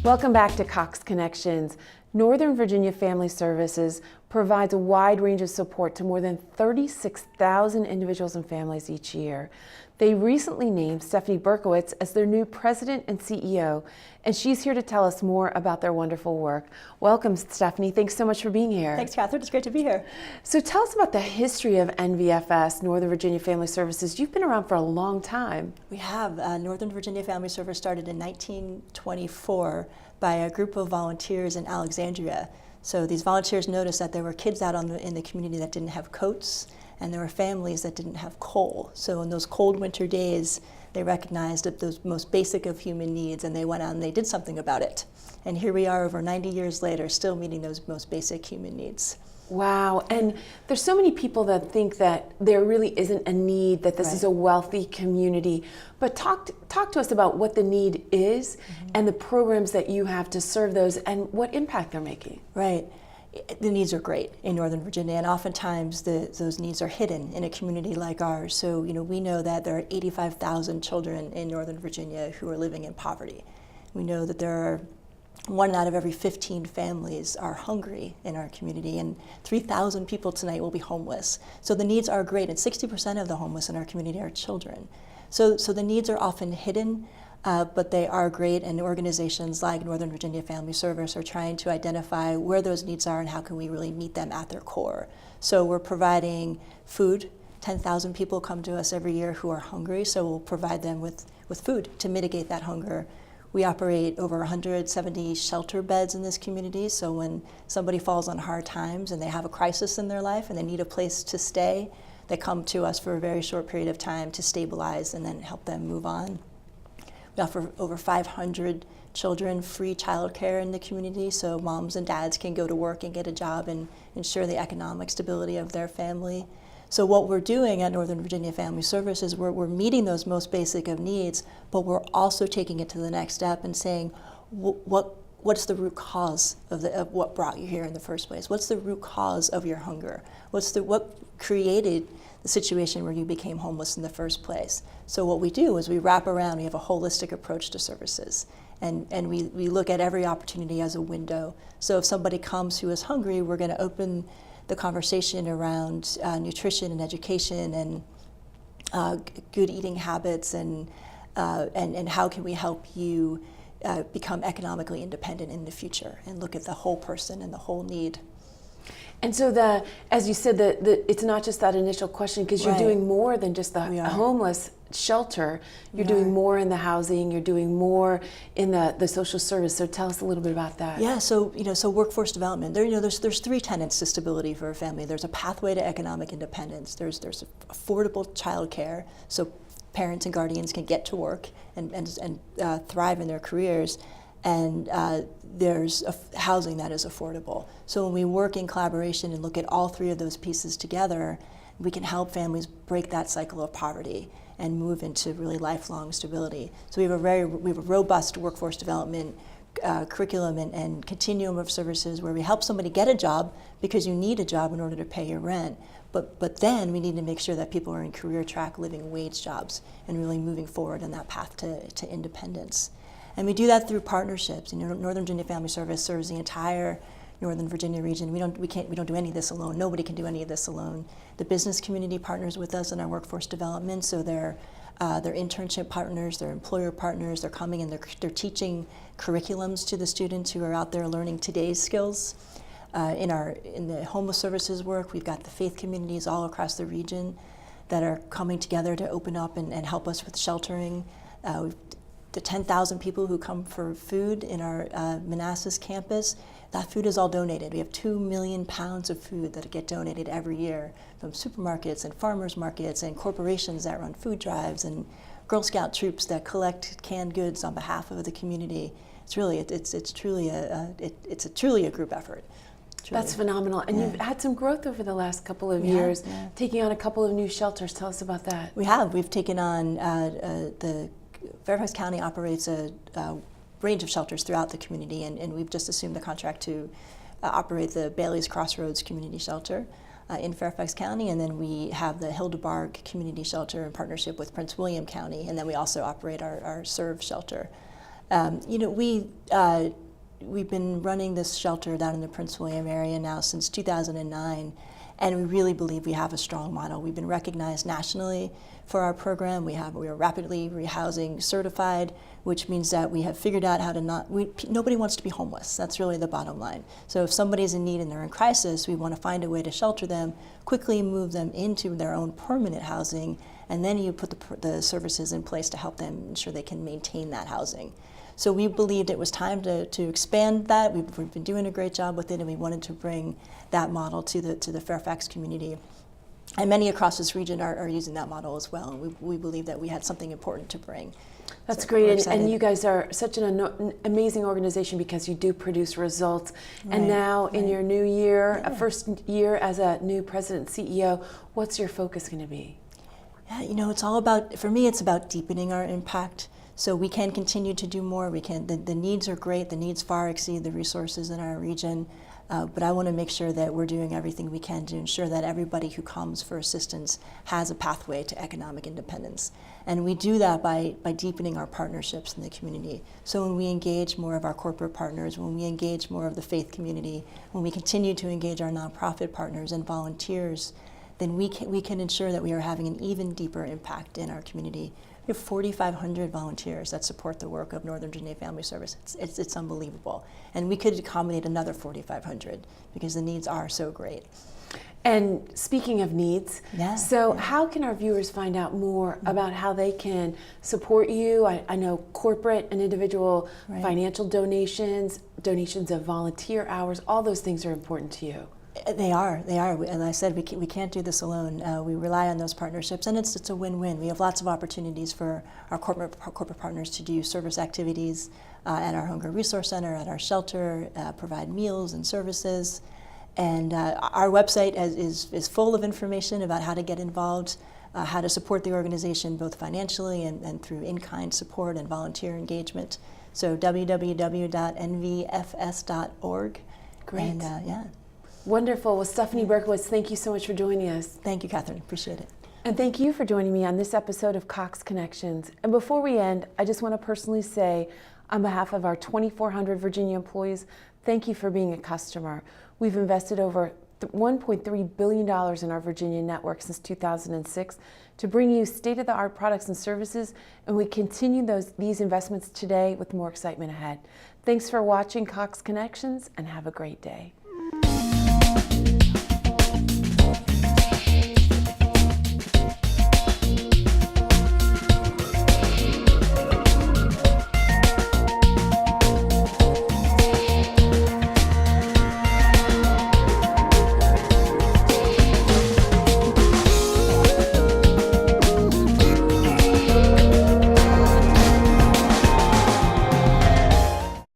Welcome back to Cox Connections. Northern Virginia Family Services provides a wide range of support to more than 36,000 individuals and families each year. They recently named Stephanie Berkowitz as their new president and CEO, and she's here to tell us more about their wonderful work. Welcome, Stephanie. Thanks so much for being here. Thanks, Catherine. It's great to be here. So tell us about the history of NVFS, Northern Virginia Family Services. You've been around for a long time. We have. Northern Virginia Family Service started in 1924 by a group of volunteers in Alexandria. So these volunteers noticed that there were kids out in the community that didn't have coats, and there were families that didn't have coal. So in those cold winter days, they recognized that those most basic of human needs, and they went out and they did something about it. And here we are over 90 years later, still meeting those most basic human needs. Wow, and there's so many people that think that there really isn't a need, that this is a wealthy community. But talk to us about what the need is and the programs that you have to serve those and what impact they're making. Right. The needs are great in Northern Virginia, and oftentimes those needs are hidden in a community like ours. So, we know that there are 85,000 children in Northern Virginia who are living in poverty. We know that there are 1 out of every 15 families are hungry in our community, and 3,000 people tonight will be homeless. So the needs are great, and 60% of the homeless in our community are children. So the needs are often hidden, but they are great, and organizations like Northern Virginia Family Service are trying to identify where those needs are and how can we really meet them at their core. So we're providing food. 10,000 people come to us every year who are hungry, so we'll provide them with food to mitigate that hunger. We operate over 170 shelter beds in this community, so when somebody falls on hard times and they have a crisis in their life and they need a place to stay, they come to us for a very short period of time to stabilize and then help them move on. We offer over 500 children free childcare in the community, so moms and dads can go to work and get a job and ensure the economic stability of their family. So what we're doing at Northern Virginia Family Services, we're meeting those most basic of needs, but we're also taking it to the next step and saying, what's the root cause of what brought you here in the first place? What's the root cause of your hunger? What created the situation where you became homeless in the first place? So what we do is we wrap around, we have a holistic approach to services. And we look at every opportunity as a window. So if somebody comes who is hungry, we're going to open the conversation around nutrition and education and good eating habits and how can we help you become economically independent in the future and look at the whole person and the whole need. And so as you said, it's not just that initial question, because you're doing more than just the homeless shelter. You're doing more in the housing, you're doing more in the social service. So tell us a little bit about that. Yeah, so workforce development. There's 3 tenets to stability for a family. There's a pathway to economic independence. There's affordable childcare, so parents and guardians can get to work and thrive in their careers. And there's housing that is affordable. So when we work in collaboration and look at all 3 of those pieces together, we can help families break that cycle of poverty and move into really lifelong stability. So we have a robust workforce development curriculum and continuum of services where we help somebody get a job because you need a job in order to pay your rent. But then we need to make sure that people are in career track living wage jobs and really moving forward on that path to independence. And we do that through partnerships. Northern Virginia Family Service serves the entire Northern Virginia region. We don't do any of this alone. Nobody can do any of this alone. The business community partners with us in our workforce development, so they're internship partners, they're employer partners. They're coming and they're teaching curriculums to the students who are out there learning today's skills. In the homeless services work, we've got the faith communities all across the region that are coming together to open up and help us with sheltering. The 10,000 people who come for food in our Manassas campus, that food is all donated. We have 2 million pounds of food that get donated every year from supermarkets and farmers markets and corporations that run food drives and Girl Scout troops that collect canned goods on behalf of the community. It's truly a group effort. Truly. That's phenomenal. And you've had some growth over the last couple of years, taking on a couple of new shelters. Tell us about that. We have. We've taken on Fairfax County operates a range of shelters throughout the community, and we've just assumed the contract to operate the Bailey's Crossroads Community Shelter in Fairfax County, and then we have the Hildebarg Community Shelter in partnership with Prince William County, and then we also operate our Serve shelter. We've been running this shelter down in the Prince William area now since 2009, and we really believe we have a strong model. We've been recognized nationally for our program. We are rapidly rehousing certified, which means that we have figured out how to nobody wants to be homeless. That's really the bottom line. So if somebody's in need and they're in crisis, we want to find a way to shelter them, quickly move them into their own permanent housing, and then you put the services in place to help them ensure they can maintain that housing. So we believed it was time to expand that. We've been doing a great job with it, and we wanted to bring that model to the Fairfax community. And many across this region are using that model as well. And we believe that we had something important to bring. That's So great, and you guys are such an amazing organization because you do produce results. And now in your new year, first year as a new president and CEO, what's your focus going to be? Yeah, it's all about, for me, it's about deepening our impact. So we can continue to do more. The needs are great. The needs far exceed the resources in our region. But I want to make sure that we're doing everything we can to ensure that everybody who comes for assistance has a pathway to economic independence. And we do that by deepening our partnerships in the community. So when we engage more of our corporate partners, when we engage more of the faith community, when we continue to engage our nonprofit partners and volunteers, then we can ensure that we are having an even deeper impact in our community. We have 4,500 volunteers that support the work of Northern Virginia Family Service. It's unbelievable. And we could accommodate another 4,500 because the needs are so great. And speaking of needs, how can our viewers find out more about how they can support you? I know corporate and individual financial donations, donations of volunteer hours, all those things are important to you. They are. And I said we can't do this alone. We rely on those partnerships, and it's a win-win. We have lots of opportunities for our corporate partners to do service activities at our Hunger Resource Center, at our shelter, provide meals and services. And our website is full of information about how to get involved, how to support the organization both financially and through in-kind support and volunteer engagement. So www.nvfs.org. Great. And Wonderful. Well, Stephanie Berkowitz, thank you so much for joining us. Thank you, Catherine. Appreciate it. And thank you for joining me on this episode of Cox Connections. And before we end, I just want to personally say, on behalf of our 2,400 Virginia employees, thank you for being a customer. We've invested over $1.3 billion in our Virginia network since 2006 to bring you state-of-the-art products and services, and we continue these investments today with more excitement ahead. Thanks for watching Cox Connections, and have a great day.